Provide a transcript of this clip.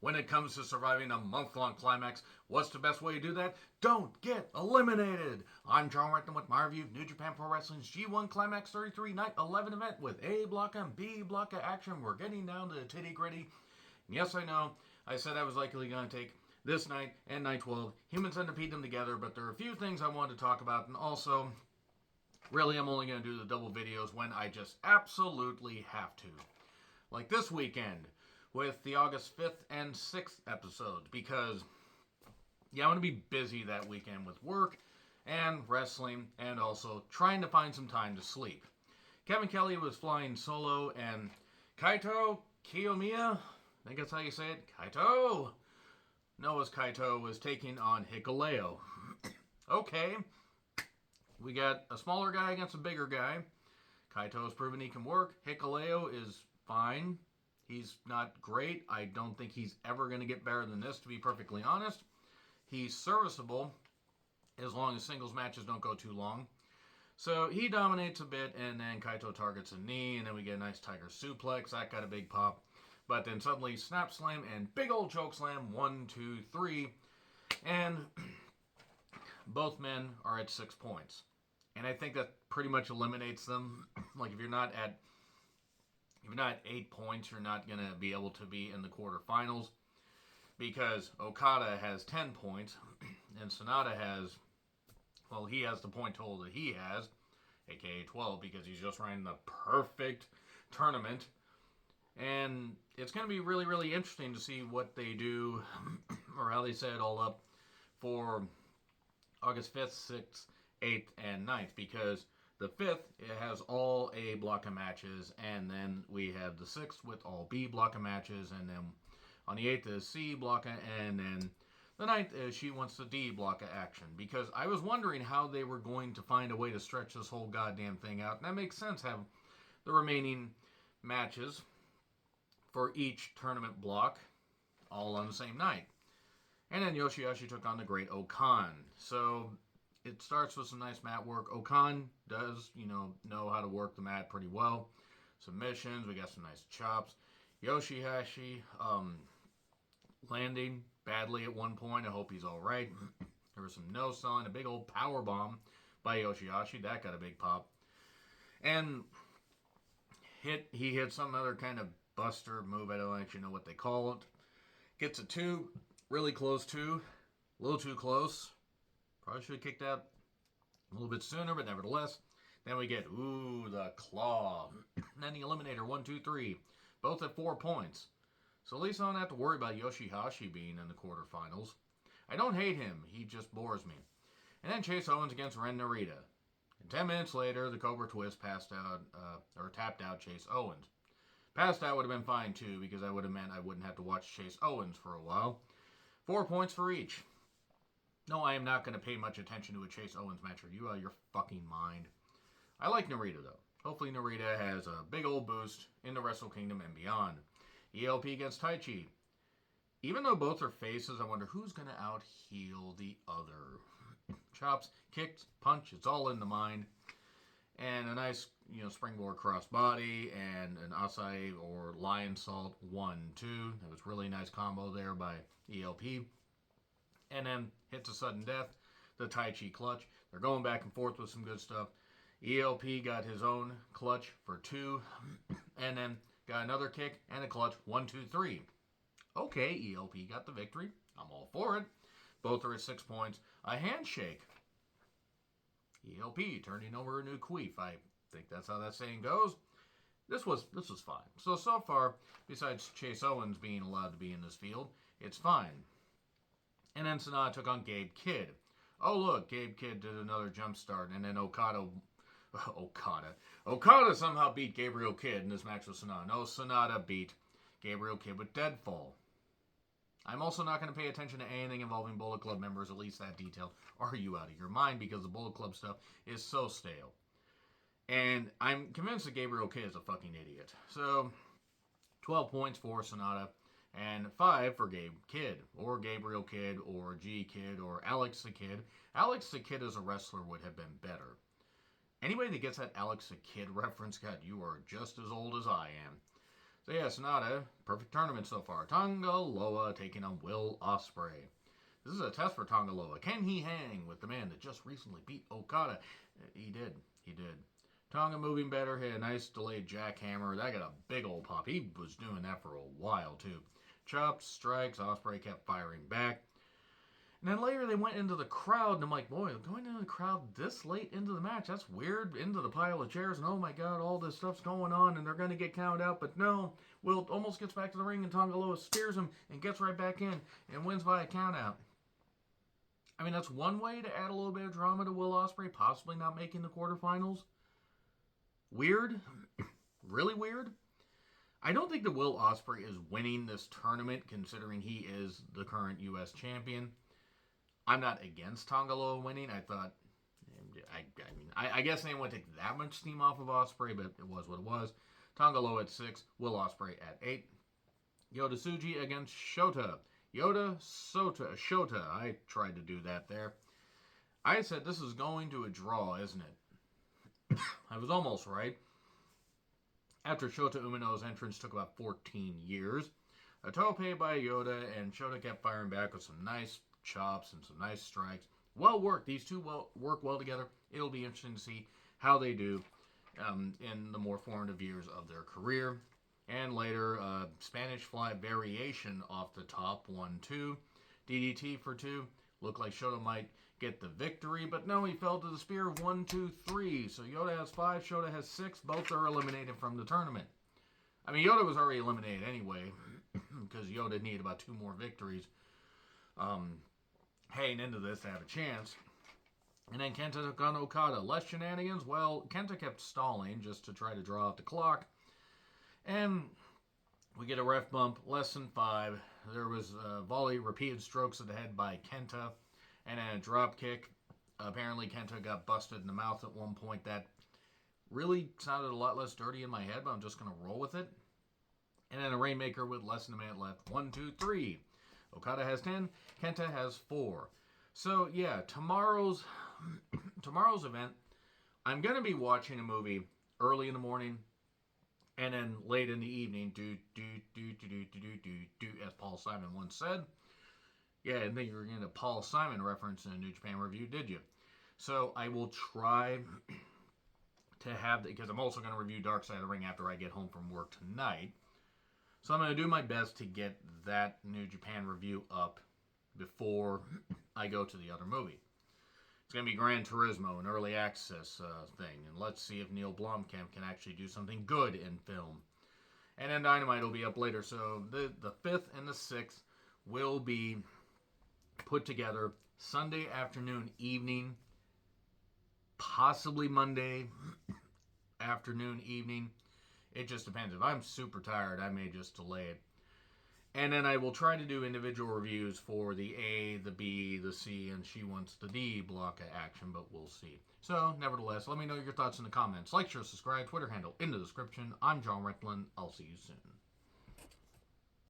When it comes to surviving a month-long climax, what's the best way to do that? Don't get eliminated! I'm John Recton with my review of New Japan Pro Wrestling's G1 Climax 33 Night 11 event with A block and B block of action. We're getting down to the titty-gritty. Yes, I know, I said I was likely going to take this night and night 12, Human Centipede them together, but there are a few things I wanted to talk about, and also, really, I'm only going to do the double videos when I just absolutely have to. Like this weekend, with the August 5th and 6th episodes, because, yeah, I'm going to be busy that weekend with work and wrestling, and also trying to find some time to sleep. Kevin Kelly was flying solo, and Kaito Kiyomiya, I think that's how you say it, Kaito, Noah's Kaito, was taking on Hikuleo. Okay, we got a smaller guy against a bigger guy. Kaito has proven he can work. Hikuleo is fine. He's not great. I don't think he's ever going to get better than this, to be perfectly honest. He's serviceable as long as singles matches don't go too long. So he dominates a bit, and then Kaito targets a knee, and then we get a nice tiger suplex. That got a big pop. But then suddenly snap slam and big old choke slam. 1, 2, 3. And both men are at 6 points. And I think that pretty much eliminates them. Like if you're not at 8 points, you're not going to be able to be in the quarterfinals, because Okada has 10 points and Sonata has, well, he has the point total that he has, aka 12, because he's just running the perfect tournament. And it's going to be really, really interesting to see what they do, or how they set it all up for August 5th, 6th, 8th, and 9th, because the 5th, it has all A block of matches, and then we have the 6th with all B block of matches, and then on the 8th is C block, and then the 9th is she wants the D block of action, because I was wondering how they were going to find a way to stretch this whole goddamn thing out, and that makes sense, have the remaining matches for each tournament block all on the same night. And then Yoshihashi took on the Great Okan. So it starts with some nice mat work. Okan does, know how to work the mat pretty well. Submissions, we got some nice chops. Yoshihashi landing badly at one point. I hope he's all right. There was some no-selling, a big old power bomb by Yoshihashi. That got a big pop. And he hit some other kind of buster move. I don't actually know what they call it. Gets a 2, really close to, a little too close. Probably should have kicked out a little bit sooner, but nevertheless. Then we get, the claw. Then the eliminator, 1, 2, 3. Both at 4 points. So at least I don't have to worry about Yoshihashi being in the quarterfinals. I don't hate him. He just bores me. And then Chase Owens against Ren Narita. And 10 minutes later, the Cobra Twist tapped out Chase Owens. Passed out would have been fine too, because that would have meant I wouldn't have to watch Chase Owens for a while. 4 points for each. No, I am not going to pay much attention to a Chase Owens match. Are you out of your fucking mind? I like Narita, though. Hopefully Narita has a big old boost in the Wrestle Kingdom and beyond. ELP against Taichi. Even though both are faces, I wonder who's going to out-heal the other. Chops, kicks, punch, it's all in the mind. And a nice, springboard crossbody and an Asai or Lion Salt 1, 2. That was really nice combo there by ELP. And then hits a sudden death, the Tai Chi clutch. They're going back and forth with some good stuff. ELP got his own clutch for 2, and then got another kick and a clutch, 1, 2, 3. Okay, ELP got the victory. I'm all for it. Both are at 6 points. A handshake. ELP turning over a new queef. I think that's how that saying goes. This was fine. So far, besides Chase Owens being allowed to be in this field, it's fine. And then Sonata took on Gabe Kidd. Oh, look, Gabe Kidd did another jump start. And then Okada somehow beat Gabriel Kidd in this match with Sonata. No, Sonata beat Gabriel Kidd with deadfall. I'm also not going to pay attention to anything involving Bullet Club members, at least that detail. Are you out of your mind? Because the Bullet Club stuff is so stale. And I'm convinced that Gabriel Kidd is a fucking idiot. So, 12 points for Sonata. And 5 for Gabe Kidd, or Gabriel Kidd, or G Kidd, or Alex the Kid. Alex the Kid as a wrestler would have been better. Anybody that gets that Alex the Kid reference, God, you are just as old as I am. So yeah, Sonata, perfect tournament so far. Tonga Loa taking on Will Ospreay. This is a test for Tonga Loa. Can he hang with the man that just recently beat Okada? He did. He did. Tonga moving better, hit a nice delayed jackhammer. That got a big old pop. He was doing that for a while, too. Chops, strikes, Ospreay kept firing back. And then later they went into the crowd, and I'm like, boy, going into the crowd this late into the match, that's weird. Into the pile of chairs, and oh my god, all this stuff's going on, and they're going to get counted out. But no, Will almost gets back to the ring, and Tonga Loa spears him and gets right back in and wins by a count out. I mean, that's one way to add a little bit of drama to Will Ospreay, possibly not making the quarterfinals. Weird. Really weird. I don't think that Will Ospreay is winning this tournament, considering he is the current U.S. champion. I'm not against Tonga Loa winning. I guess they didn't want to take that much steam off of Ospreay, but it was what it was. Tonga Loa at 6, Will Ospreay at 8. Yota Tsuji against Shota. Shota. I tried to do that there. I said this is going to a draw, isn't it? I was almost right. After Shota Umino's entrance took about 14 years, a tope by Yota, and Shota kept firing back with some nice chops and some nice strikes. Well worked. These two work well together. It'll be interesting to see how they do in the more formative years of their career. And later, Spanish Fly variation off the top, 1-2. DDT for 2. Looked like Shota might get the victory, but no, he fell to the spear of 1, 2, 3. So Yota has 5, Shota has 6. Both are eliminated from the tournament. I mean, Yota was already eliminated anyway, because Yota needed about 2 more victories heading into this to have a chance. And then Kenta took on Okada. Less shenanigans? Well, Kenta kept stalling just to try to draw out the clock. And we get a ref bump, less than 5. There was a volley, repeated strokes to the head by Kenta, and then a drop kick. Apparently Kenta got busted in the mouth at one point. That really sounded a lot less dirty in my head, but I'm just going to roll with it. And then a Rainmaker with less than a minute left. 1, 2, 3. Okada has 10. Kenta has 4. So, yeah, tomorrow's event, I'm going to be watching a movie early in the morning and then late in the evening, as Paul Simon once said. Yeah, I didn't think you were getting a Paul Simon reference in a New Japan review, did you? So I will try to have, because I'm also going to review Dark Side of the Ring after I get home from work tonight. So I'm going to do my best to get that New Japan review up before I go to the other movie. It's going to be Gran Turismo, an early access thing. And let's see if Neil Blomkamp can actually do something good in film. And then Dynamite will be up later. So the 5th and the 6th will be put together Sunday afternoon, evening, possibly Monday afternoon, evening. It just depends. If I'm super tired, I may just delay it. And then I will try to do individual reviews for the A, the B, the C, and she wants the D block of action, but we'll see. So, nevertheless, let me know your thoughts in the comments. Like, share, subscribe, Twitter handle in the description. I'm John Recklin. I'll see you soon.